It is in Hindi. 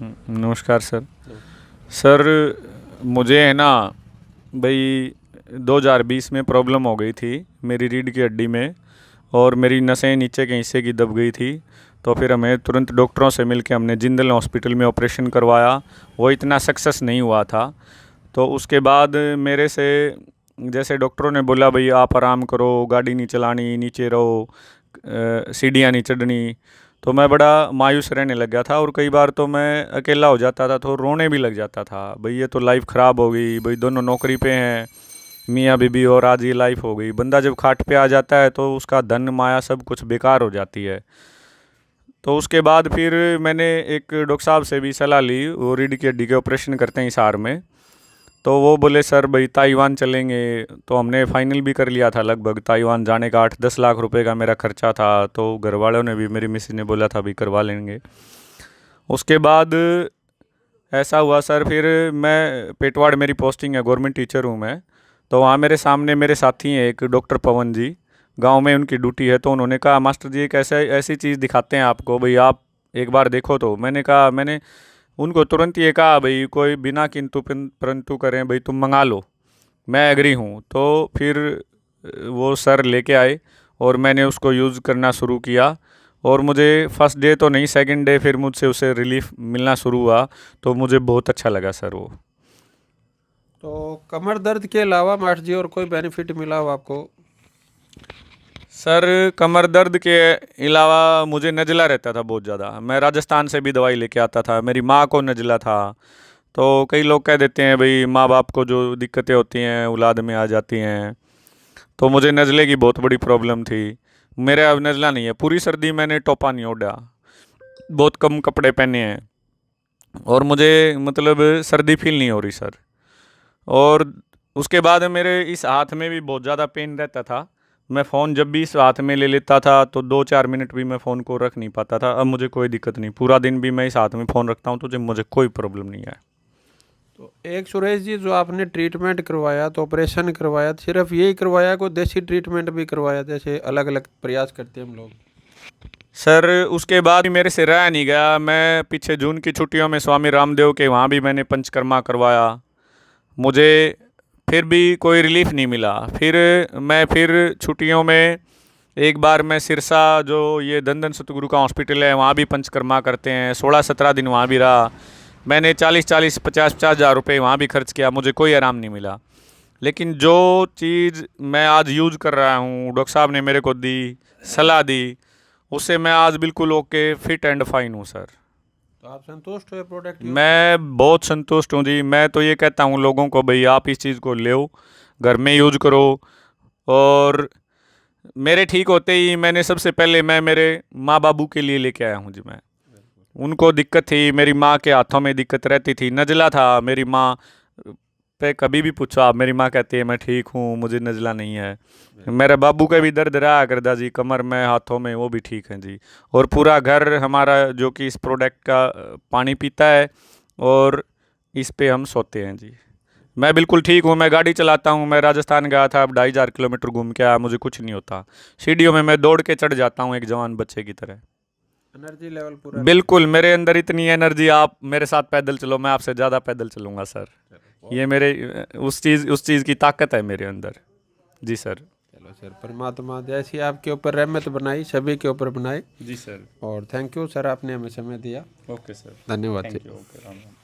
नमस्कार सर। सर मुझे है ना भाई 2020 में प्रॉब्लम हो गई थी मेरी रीढ़ की हड्डी में, और मेरी नसें नीचे के हिस्से की दब गई थी। तो फिर हमें तुरंत डॉक्टरों से मिलकर हमने जिंदल हॉस्पिटल में ऑपरेशन करवाया। वो इतना सक्सेस नहीं हुआ था। तो उसके बाद मेरे से जैसे डॉक्टरों ने बोला भाई आप आराम करो, गाड़ी नहीं चलानी, नीचे रहो, सीढ़ियाँ नहीं चढ़नी। तो मैं बड़ा मायूस रहने लग गया था, और कई बार तो मैं अकेला हो जाता था तो रोने भी लग जाता था, भाई ये तो लाइफ ख़राब हो गई, भाई दोनों नौकरी पे हैं मियाँ बीबी, और आज ये लाइफ हो गई। बंदा जब खाट पे आ जाता है तो उसका धन माया सब कुछ बेकार हो जाती है। तो उसके बाद फिर मैंने एक डॉक्टर साहब से भी सलाह ली, वो रीढ़ की हड्डी के ऑपरेशन करते हैं हिसार में। तो वो बोले सर भाई ताइवान चलेंगे। तो हमने फाइनल भी कर लिया था, लगभग ताइवान जाने का 8-10 लाख रुपए का मेरा खर्चा था। तो घर वालों ने भी, मेरी मिसेज ने बोला था भी करवा लेंगे। उसके बाद ऐसा हुआ सर, फिर मैं पेटवाड़ मेरी पोस्टिंग है, गवर्नमेंट टीचर हूँ मैं। तो वहाँ मेरे सामने मेरे साथी हैं एक डॉक्टर पवन जी, गांव में उनकी ड्यूटी है। तो उन्होंने कहा मास्टर जी एक ऐसी चीज़ दिखाते हैं आपको, भाई आप एक बार देखो। तो मैंने उनको तुरंत ये कहा भाई कोई बिना किंतु परंतु करें, भाई तुम मंगा लो, मैं एग्री हूँ। तो फिर वो सर लेके आए और मैंने उसको यूज़ करना शुरू किया। और मुझे फर्स्ट डे तो नहीं, सेकंड डे फिर मुझसे उसे रिलीफ मिलना शुरू हुआ। तो मुझे बहुत अच्छा लगा सर वो। तो कमर दर्द के अलावा मास्टर जी और कोई बेनिफिट मिला हो आपको? सर कमर दर्द के अलावा मुझे नज़ला रहता था बहुत ज़्यादा। मैं राजस्थान से भी दवाई लेके आता था, मेरी माँ को नज़ला था। तो कई लोग कह देते हैं भाई माँ बाप को जो दिक्कतें होती हैं औलाद में आ जाती हैं। तो मुझे नज़ले की बहुत बड़ी प्रॉब्लम थी। मेरा अब नज़ला नहीं है, पूरी सर्दी मैंने टोपा नहीं ओढ़ा, बहुत कम कपड़े पहने हैं, और मुझे मतलब सर्दी फील नहीं हो रही सर। और उसके बाद मेरे इस हाथ में भी बहुत ज़्यादा पेन रहता था। मैं फ़ोन जब भी इस हाथ में ले लेता था तो 2-4 मिनट भी मैं फ़ोन को रख नहीं पाता था। अब मुझे कोई दिक्कत नहीं, पूरा दिन भी मैं इस हाथ में फ़ोन रखता हूँ तो जब मुझे कोई प्रॉब्लम नहीं है। तो एक सुरेश जी, जो आपने ट्रीटमेंट करवाया तो ऑपरेशन करवाया, सिर्फ यही करवाया, कोई देसी ट्रीटमेंट भी करवाया? जैसे अलग अलग प्रयास करते हैं हम लोग। सर उसके बाद भी मेरे से रहा नहीं गया। मैं पीछे जून की छुट्टियों में स्वामी रामदेव के वहाँ भी मैंने पंचकर्मा करवाया, मुझे फिर भी कोई रिलीफ नहीं मिला। फिर छुट्टियों में एक बार मैं सिरसा, जो ये दंदन सतगुरु का हॉस्पिटल है, वहाँ भी पंचकर्मा करते हैं, 16-17 दिन वहाँ भी रहा। मैंने 40-40, 50-50 हज़ार रुपये वहाँ भी खर्च किया, मुझे कोई आराम नहीं मिला। लेकिन जो चीज़ मैं आज यूज़ कर रहा हूँ, डॉक्टर साहब ने मेरे को दी, सलाह दी, उससे मैं आज बिल्कुल ओके, फिट एंड फाइन हूँ सर। तो आप संतुष्ट हुए प्रोडक्ट यूज? मैं बहुत संतुष्ट हूँ जी। मैं तो ये कहता हूँ लोगों को भाई आप इस चीज़ को लो, घर में यूज करो। और मेरे ठीक होते ही मैंने सबसे पहले मैं मेरे माँ बाबू के लिए लेके आया हूँ जी। मैं, उनको दिक्कत थी, मेरी माँ के हाथों में दिक्कत रहती थी, नज़ला था। मेरी माँ पे कभी भी पूछो आप, मेरी माँ कहती है मैं ठीक हूँ, मुझे नज़ला नहीं है। मेरे बाबू का भी दर्द रहा करदा जी, कमर में, हाथों में, वो भी ठीक है जी। और पूरा घर हमारा जो कि इस प्रोडक्ट का पानी पीता है, और इस पे हम सोते हैं जी। मैं बिल्कुल ठीक हूँ, मैं गाड़ी चलाता हूँ। मैं राजस्थान गया था, अब 2,500 किलोमीटर घूम के आया, मुझे कुछ नहीं होता। सीढ़ियों में मैं दौड़ के चढ़ जाता हूँ एक जवान बच्चे की तरह। एनर्जी लेवल पूरा? बिल्कुल मेरे अंदर इतनी एनर्जी, आप मेरे साथ पैदल चलो, मैं आपसे ज़्यादा पैदल चलूँगा सर। ये मेरे उस चीज़ की ताकत है मेरे अंदर जी सर। चलो सर, परमात्मा जैसी आपके ऊपर रहमत बनाई, सभी के ऊपर बनाए। जी सर। और थैंक यू सर, आपने हमें समय दिया। Okay sir. धन्यवाद थैंक जी। यू। ओके राम राम।